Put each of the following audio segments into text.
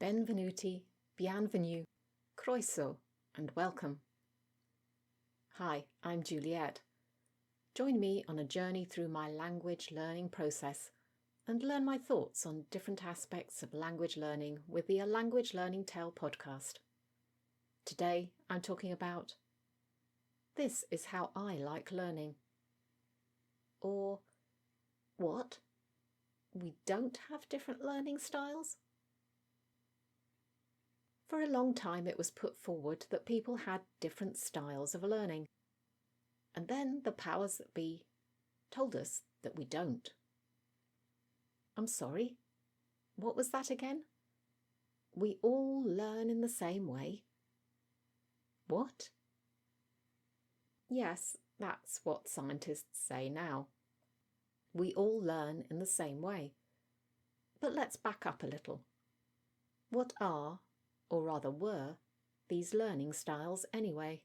Benvenuti, bienvenue, croeso, and welcome. Hi, I'm Juliet. Join me on a journey through my language learning process and learn my thoughts on different aspects of language learning with the A Language Learning Tale podcast. Today, I'm talking about this is how I like learning. Or, what? We don't have different learning styles? For a long time it was put forward that people had different styles of learning. And then the powers that be told us that we don't. I'm sorry, what was that again? We all learn in the same way. What? Yes, that's what scientists say now. We all learn in the same way. But let's back up a little. What are, or rather were, these learning styles anyway?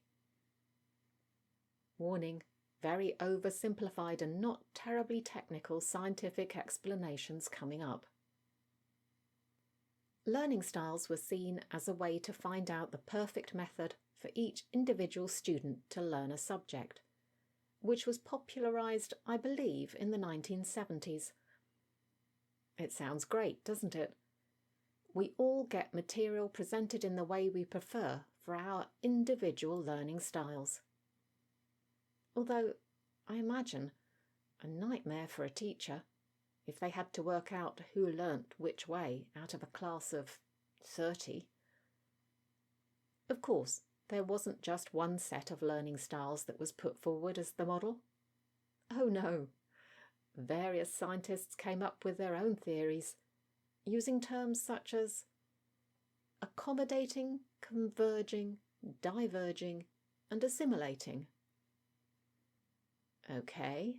Warning, very oversimplified and not terribly technical scientific explanations coming up. Learning styles were seen as a way to find out the perfect method for each individual student to learn a subject, which was popularised, I believe, in the 1970s. It sounds great, doesn't it? We all get material presented in the way we prefer for our individual learning styles. Although, I imagine, a nightmare for a teacher if they had to work out who learnt which way out of a class of 30. Of course, there wasn't just one set of learning styles that was put forward as the model. Oh no! Various scientists came up with their own theories, using terms such as accommodating, converging, diverging, and assimilating. Okay.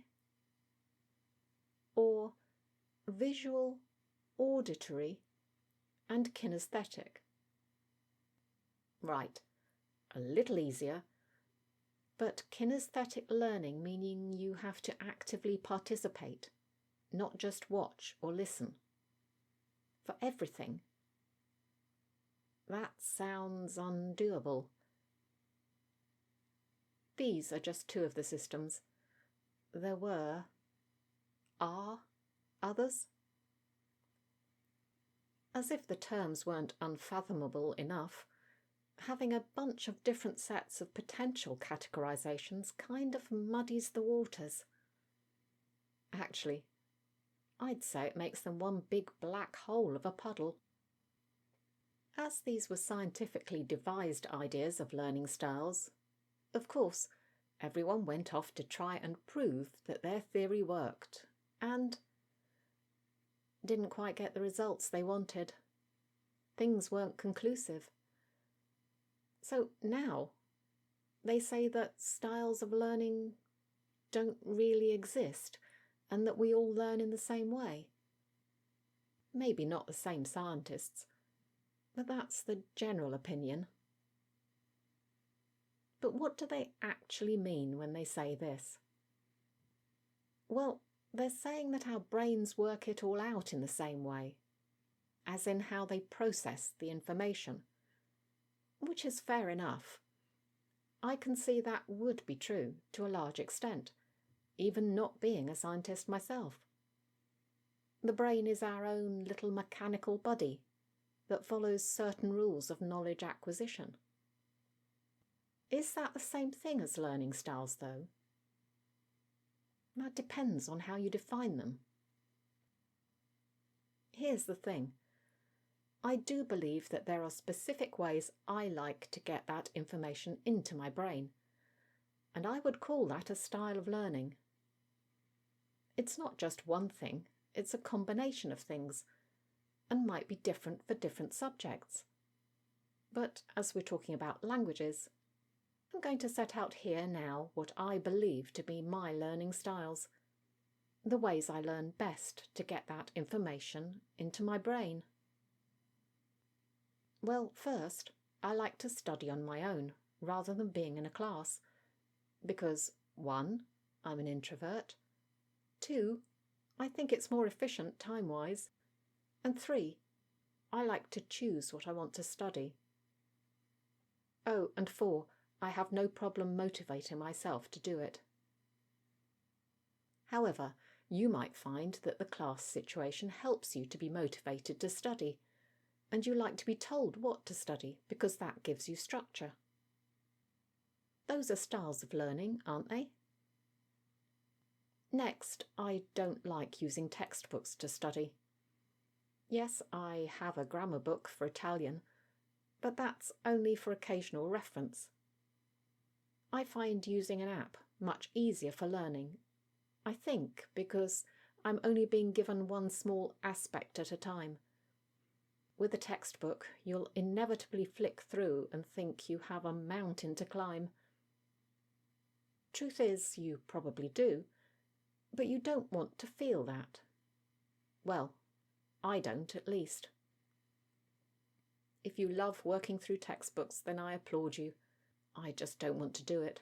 Or visual, auditory, and kinesthetic. Right, a little easier. But kinesthetic learning meaning you have to actively participate, not just watch or listen. For everything. That sounds undoable. These are just two of the systems. There are others? As if the terms weren't unfathomable enough, having a bunch of different sets of potential categorizations kind of muddies the waters. Actually, I'd say it makes them one big black hole of a puddle. As these were scientifically devised ideas of learning styles, of course, everyone went off to try and prove that their theory worked, and didn't quite get the results they wanted. Things weren't conclusive. So now, they say that styles of learning don't really exist, and that we all learn in the same way. Maybe not the same scientists, but that's the general opinion. But what do they actually mean when they say this? Well, they're saying that our brains work it all out in the same way, as in how they process the information, which is fair enough. I can see that would be true to a large extent, even not being a scientist myself. The brain is our own little mechanical body that follows certain rules of knowledge acquisition. Is that the same thing as learning styles, though? That depends on how you define them. Here's the thing. I do believe that there are specific ways I like to get that information into my brain, and I would call that a style of learning. It's not just one thing, it's a combination of things, and might be different for different subjects. But as we're talking about languages, I'm going to set out here now what I believe to be my learning styles, the ways I learn best to get that information into my brain. Well, first, I like to study on my own, rather than being in a class, because 1, I'm an introvert, 2, I think it's more efficient time-wise, and 3, I like to choose what I want to study. Oh, and 4, I have no problem motivating myself to do it. However, you might find that the class situation helps you to be motivated to study, and you like to be told what to study because that gives you structure. Those are styles of learning, aren't they? Next, I don't like using textbooks to study. Yes, I have a grammar book for Italian, but that's only for occasional reference. I find using an app much easier for learning, I think because I'm only being given one small aspect at a time. With a textbook, you'll inevitably flick through and think you have a mountain to climb. Truth is, you probably do, but you don't want to feel that. Well, I don't, at least. If you love working through textbooks, then I applaud you. I just don't want to do it.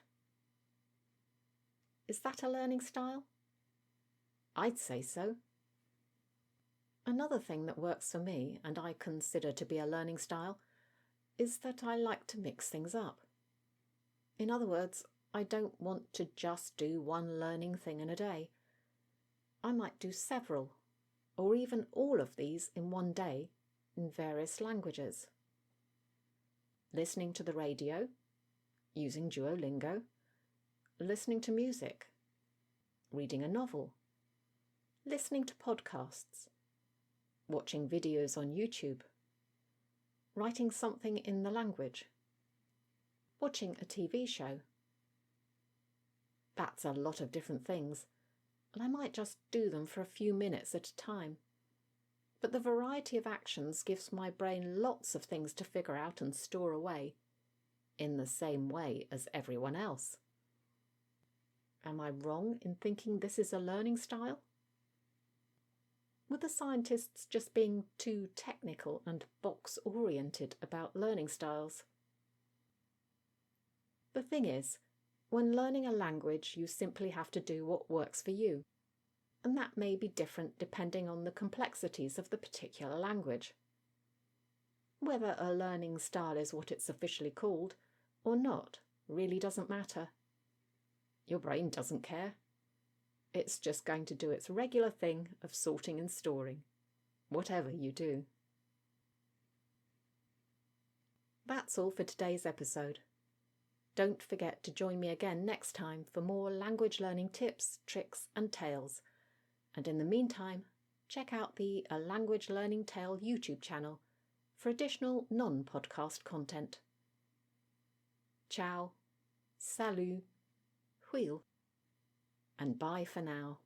Is that a learning style? I'd say so. Another thing that works for me, and I consider to be a learning style, is that I like to mix things up. In other words, I don't want to just do one learning thing in a day. I might do several, or even all of these in one day, in various languages. Listening to the radio, using Duolingo, listening to music, reading a novel, listening to podcasts, watching videos on YouTube, writing something in the language, watching a TV show. That's a lot of different things, and I might just do them for a few minutes at a time. But the variety of actions gives my brain lots of things to figure out and store away, in the same way as everyone else. Am I wrong in thinking this is a learning style? Were the scientists just being too technical and box-oriented about learning styles? The thing is, when learning a language, you simply have to do what works for you, and that may be different depending on the complexities of the particular language. Whether a learning style is what it's officially called or not really doesn't matter. Your brain doesn't care. It's just going to do its regular thing of sorting and storing, whatever you do. That's all for today's episode. Don't forget to join me again next time for more language learning tips, tricks and tales. And in the meantime, check out the A Language Learning Tale YouTube channel for additional non-podcast content. Ciao, salut, huil, and bye for now.